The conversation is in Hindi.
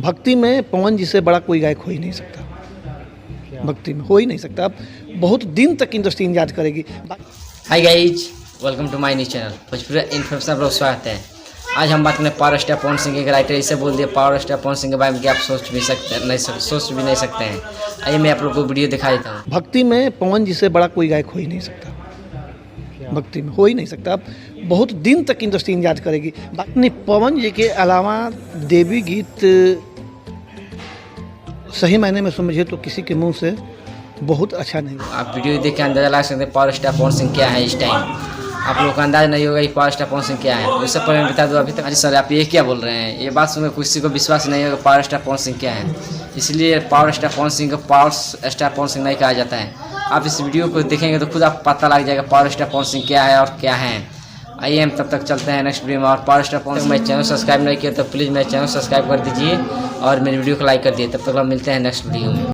भक्ति में पवन जी से बड़ा कोई गायक हो ही नहीं सकता, भक्ति में हो ही नहीं सकता। अब बहुत दिन तक इंडस्ट्री इंतजार करेगी। Hi guys, welcome to my new channel Bhojpuri information. आप लोग स्वागत है। आज हम बात करें पावर स्टार पवन सिंह के राइटर इसे बोल दिया पावर स्टार पवन सिंह के बारे में कि आप सोच भी नहीं सकते हैं। आइए मैं आप लोग को वीडियो दिखा देता हूँ। भक्ति में पवन जी से बड़ा कोई गायक हो ही नहीं सकता, भक्ति में हो ही नहीं सकता। अब बहुत दिन तक इंडस्ट्री इंतजार करेगी। नहीं, पवन जी के अलावा देवी गीत सही मायने में समझे तो किसी के मुंह से बहुत अच्छा नहीं। आप वीडियो देख के अंदाजा लगा सकते हैं पावर स्टार पवन सिंह क्या है। इस टाइम आप लोग का अंदाजा नहीं होगा कि पावर स्टार पवन सिंह क्या है। उससे पहले मैं बता दूँ, अभी तक अरे सर आप ये क्या बोल रहे हैं, ये बात सुनकर किसी को विश्वास नहीं होगा पावर स्टार पवन सिंह क्या है। इसलिए पावर स्टार पवन सिंह को पावर स्टार पवन सिंह नहीं कहा जाता है। आप इस वीडियो को देखेंगे तो खुद आप पता लग जाएगा पावर स्टार पवन सिंह क्या है और क्या है। आइए हम तब तक चलते हैं नेक्स्ट वीडियो में। और पावर स्टार पवन सिंह मेरे चैनल सब्सक्राइब नहीं किया तो प्लीज़ मेरे चैनल सब्सक्राइब कर दीजिए और मेरी वीडियो को लाइक कर दिए। तब तक हम मिलते हैं नेक्स्ट वीडियो में।